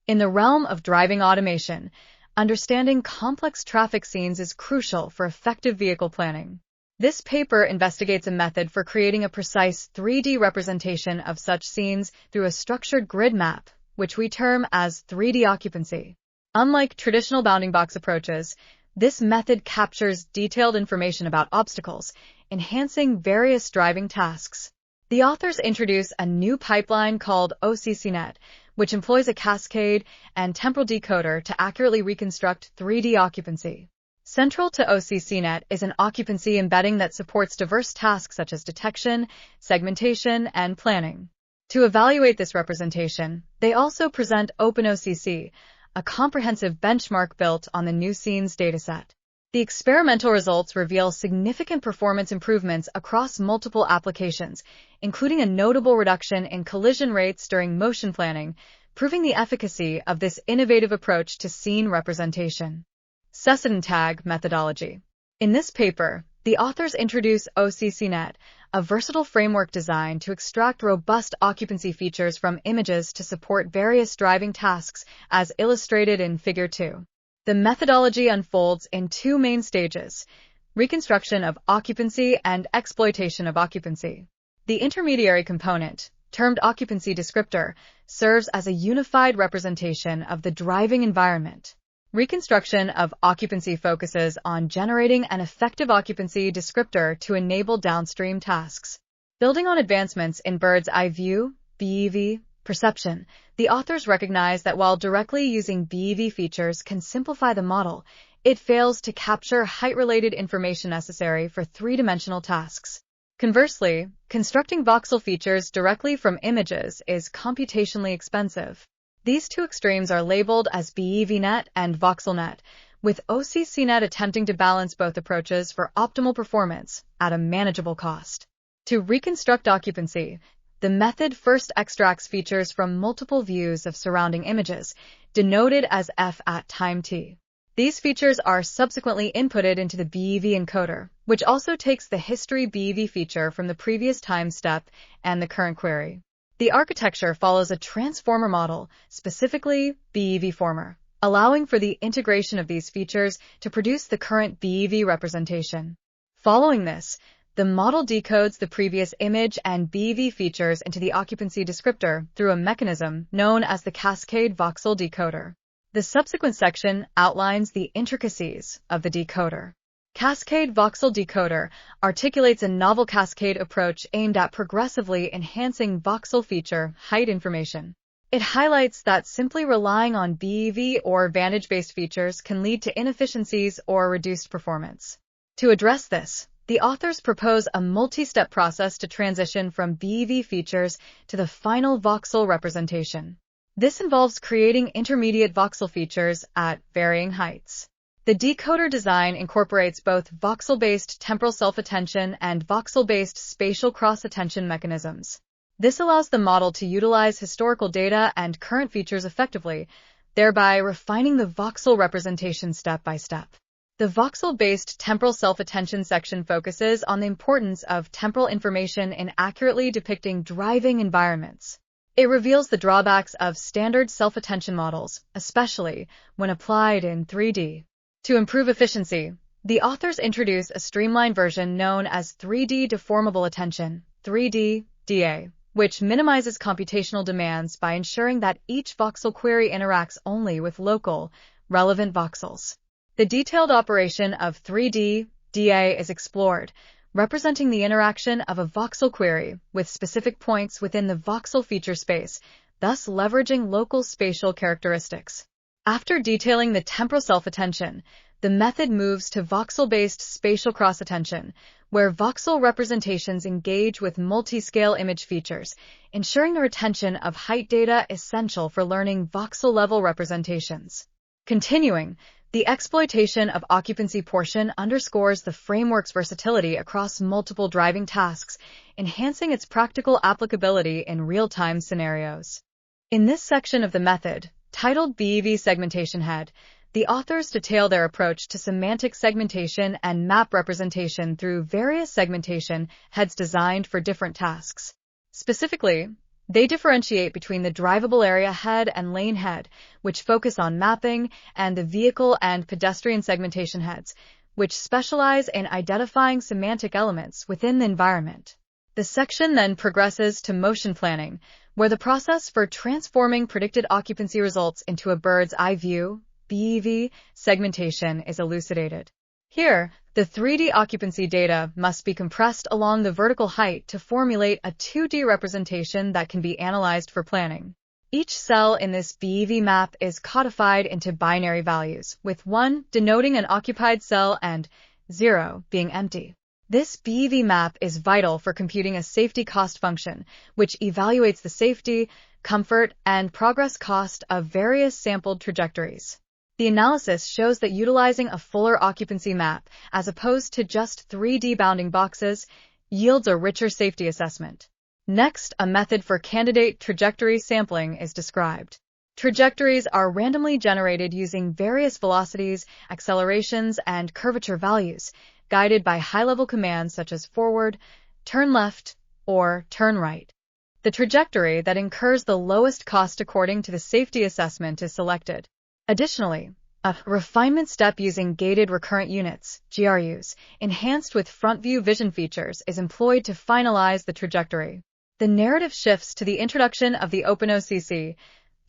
In the realm of driving automation, understanding complex traffic scenes is crucial for effective vehicle planning. This paper investigates a method for creating a precise 3D representation of such scenes through a structured grid map, which we term as 3D occupancy. Unlike traditional bounding box approaches, this method captures detailed information about obstacles, enhancing various driving tasks. The authors introduce a new pipeline called OCCNet, which employs a cascade and temporal decoder to accurately reconstruct 3D occupancy. Central to OCCNet is an occupancy embedding that supports diverse tasks such as detection, segmentation, and planning. To evaluate this representation, they also present OpenOCC, a comprehensive benchmark built on the new scenes dataset. The experimental results reveal significant performance improvements across multiple applications, including a notable reduction in collision rates during motion planning, proving the efficacy of this innovative approach to scene representation. Session-tag methodology. In this paper, the authors introduce OCCNet, a versatile framework designed to extract robust occupancy features from images to support various driving tasks, as illustrated in Figure 2. The methodology unfolds in two main stages: reconstruction of occupancy and exploitation of occupancy. The intermediary component, termed occupancy descriptor, serves as a unified representation of the driving environment. Reconstruction of occupancy focuses on generating an effective occupancy descriptor to enable downstream tasks. Building on advancements in bird's eye view, BEV, perception, the authors recognize that while directly using BEV features can simplify the model, it fails to capture height-related information necessary for three-dimensional tasks. Conversely, constructing voxel features directly from images is computationally expensive. These two extremes are labeled as BEVNet and VoxelNet, with OCCNet attempting to balance both approaches for optimal performance at a manageable cost. To reconstruct occupancy, the method first extracts features from multiple views of surrounding images, denoted as f at time t. These features are subsequently inputted into the BEV encoder, which also takes the history BEV feature from the previous time step and the current query. The architecture follows a transformer model, specifically BEV-former, allowing for the integration of these features to produce the current BEV representation. Following this, the model decodes the previous image and BEV features into the occupancy descriptor through a mechanism known as the cascade voxel decoder. The subsequent section outlines the intricacies of the decoder. Cascade voxel decoder articulates a novel cascade approach aimed at progressively enhancing voxel feature height information. It highlights that simply relying on BEV or vantage-based features can lead to inefficiencies or reduced performance. To address this, the authors propose a multi-step process to transition from BEV features to the final voxel representation. This involves creating intermediate voxel features at varying heights. The decoder design incorporates both voxel-based temporal self-attention and voxel-based spatial cross-attention mechanisms. This allows the model to utilize historical data and current features effectively, thereby refining the voxel representation step by step. The voxel-based temporal self-attention section focuses on the importance of temporal information in accurately depicting driving environments. It reveals the drawbacks of standard self-attention models, especially when applied in 3D. To improve efficiency, the authors introduce a streamlined version known as 3D deformable attention, 3D DA, which minimizes computational demands by ensuring that each voxel query interacts only with local, relevant voxels. The detailed operation of 3D DA is explored, representing the interaction of a voxel query with specific points within the voxel feature space, thus leveraging local spatial characteristics. After detailing the temporal self-attention, the method moves to voxel-based spatial cross-attention, where voxel representations engage with multi-scale image features, ensuring the retention of height data essential for learning voxel-level representations. Continuing, the exploitation of occupancy portion underscores the framework's versatility across multiple driving tasks, enhancing its practical applicability in real-time scenarios. In this section of the method, titled BEV Segmentation Head, the authors detail their approach to semantic segmentation and map representation through various segmentation heads designed for different tasks. Specifically, They differentiate between the drivable area head and lane head, which focus on mapping, and the vehicle and pedestrian segmentation heads, which specialize in identifying semantic elements within the environment. The section then progresses to motion planning, where the process for transforming predicted occupancy results into a bird's eye view, BEV, segmentation is elucidated. Here, the 3D occupancy data must be compressed along the vertical height to formulate a 2D representation that can be analyzed for planning. Each cell in this BEV map is codified into binary values, with 1 denoting an occupied cell and 0 being empty. This BEV map is vital for computing a safety cost function, which evaluates the safety, comfort, and progress cost of various sampled trajectories. The analysis shows that utilizing a fuller occupancy map, as opposed to just 3D bounding boxes, yields a richer safety assessment. Next, a method for candidate trajectory sampling is described. Trajectories are randomly generated using various velocities, accelerations, and curvature values, guided by high-level commands such as forward, turn left, or turn right. The trajectory that incurs the lowest cost according to the safety assessment is selected. Additionally, a refinement step using gated recurrent units, GRUs, enhanced with front-view vision features is employed to finalize the trajectory. The narrative shifts to the introduction of the OpenOCC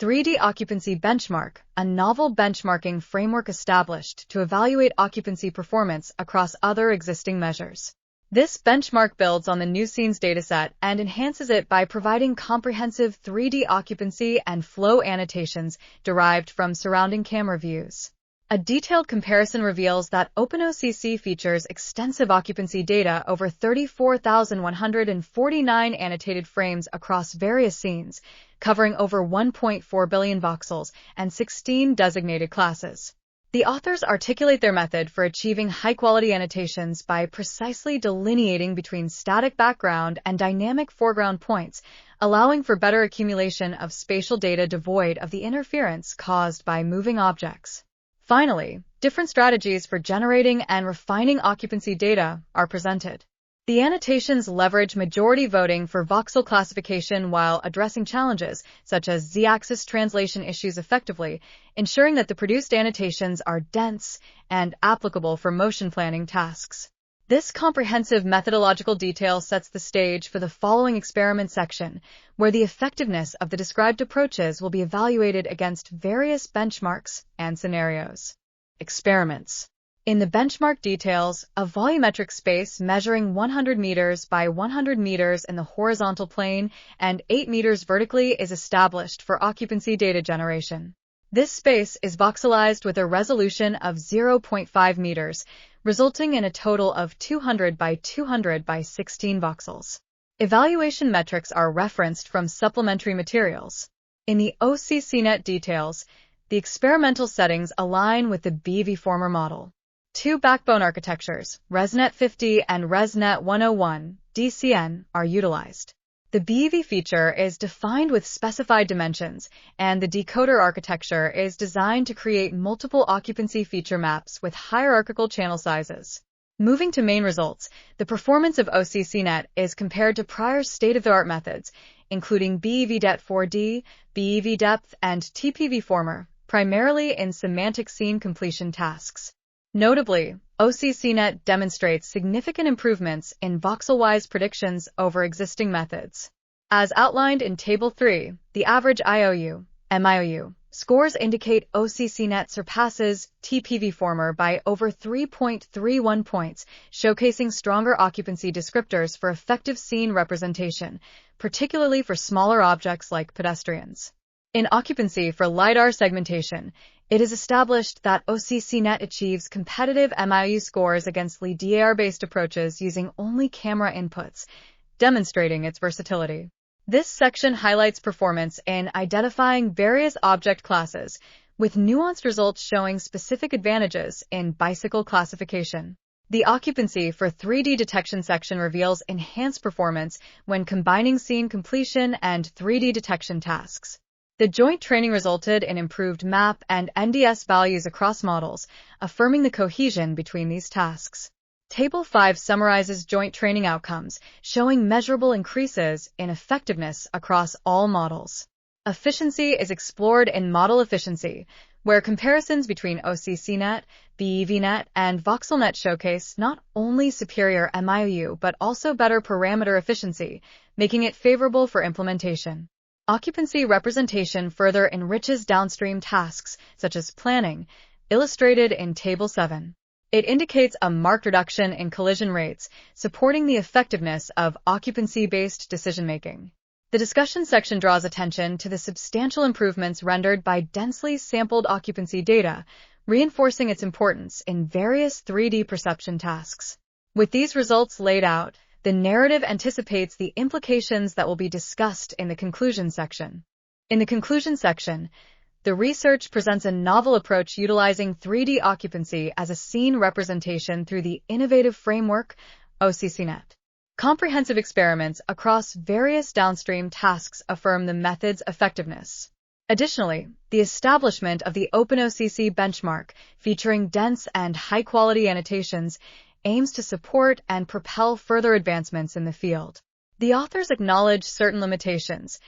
3D Occupancy Benchmark, a novel benchmarking framework established to evaluate occupancy performance across other existing measures. This benchmark builds on the new scenes dataset and enhances it by providing comprehensive 3D occupancy and flow annotations derived from surrounding camera views. A detailed comparison reveals that OpenOCC features extensive occupancy data over 34,149 annotated frames across various scenes, covering over 1.4 billion voxels and 16 designated classes. The authors articulate their method for achieving high-quality annotations by precisely delineating between static background and dynamic foreground points, allowing for better accumulation of spatial data devoid of the interference caused by moving objects. Finally, different strategies for generating and refining occupancy data are presented. The annotations leverage majority voting for voxel classification while addressing challenges such as z-axis translation issues effectively, ensuring that the produced annotations are dense and applicable for motion planning tasks. This comprehensive methodological detail sets the stage for the following experiment section, where the effectiveness of the described approaches will be evaluated against various benchmarks and scenarios. Experiments. In the benchmark details, a volumetric space measuring 100 meters by 100 meters in the horizontal plane and 8 meters vertically is established for occupancy data generation. This space is voxelized with a resolution of 0.5 meters, resulting in a total of 200 by 200 by 16 voxels. Evaluation metrics are referenced from supplementary materials. In the OCCNet details, the experimental settings align with the BV-former model. 2 backbone architectures, ResNet 50 and ResNet 101, DCN, are utilized. The BEV feature is defined with specified dimensions, and the decoder architecture is designed to create multiple occupancy feature maps with hierarchical channel sizes. Moving to main results, the performance of OCCNet is compared to prior state-of-the-art methods, including BEV-Det4D, BEV-Depth, and TPV-Former, primarily in semantic scene completion tasks. Notably, OCCNet demonstrates significant improvements in voxel-wise predictions over existing methods. As outlined in Table 3, the average IOU, MIOU, scores indicate OCCNet surpasses TPV-Former by over 3.31 points, showcasing stronger occupancy descriptors for effective scene representation, particularly for smaller objects like pedestrians. In occupancy for LiDAR segmentation, it is established that OCCNet achieves competitive MIU scores against LiDAR-based approaches using only camera inputs, demonstrating its versatility. This section highlights performance in identifying various object classes, with nuanced results showing specific advantages in bicycle classification. The occupancy for 3D detection section reveals enhanced performance when combining scene completion and 3D detection tasks. The joint training resulted in improved map and NDS values across models, affirming the cohesion between these tasks. Table 5 summarizes joint training outcomes, showing measurable increases in effectiveness across all models. Efficiency is explored in model efficiency, where comparisons between OCCNet, BEVNet, and VoxelNet showcase not only superior MIU but also better parameter efficiency, making it favorable for implementation. Occupancy representation further enriches downstream tasks, such as planning, illustrated in Table 7. It indicates a marked reduction in collision rates, supporting the effectiveness of occupancy-based decision-making. The discussion section draws attention to the substantial improvements rendered by densely sampled occupancy data, reinforcing its importance in various 3D perception tasks. With these results laid out, the narrative anticipates the implications that will be discussed in the conclusion section. In the conclusion section, the research presents a novel approach utilizing 3D occupancy as a scene representation through the innovative framework OCCNet. Comprehensive experiments across various downstream tasks affirm the method's effectiveness. Additionally, the establishment of the OpenOCC benchmark, featuring dense and high-quality annotations, aims to support and propel further advancements in the field. The authors acknowledge certain limitations,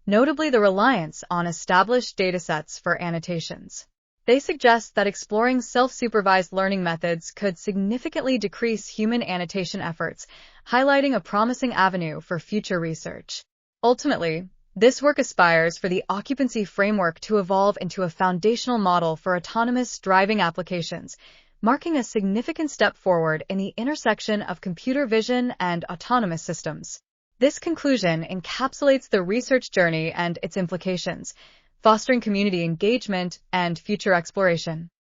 notably the reliance on established datasets for annotations. They suggest that exploring self-supervised learning methods could significantly decrease human annotation efforts, highlighting a promising avenue for future research. Ultimately, this work aspires for the occupancy framework to evolve into a foundational model for autonomous driving applications, marking a significant step forward in the intersection of computer vision and autonomous systems. This conclusion encapsulates the research journey and its implications, fostering community engagement and future exploration.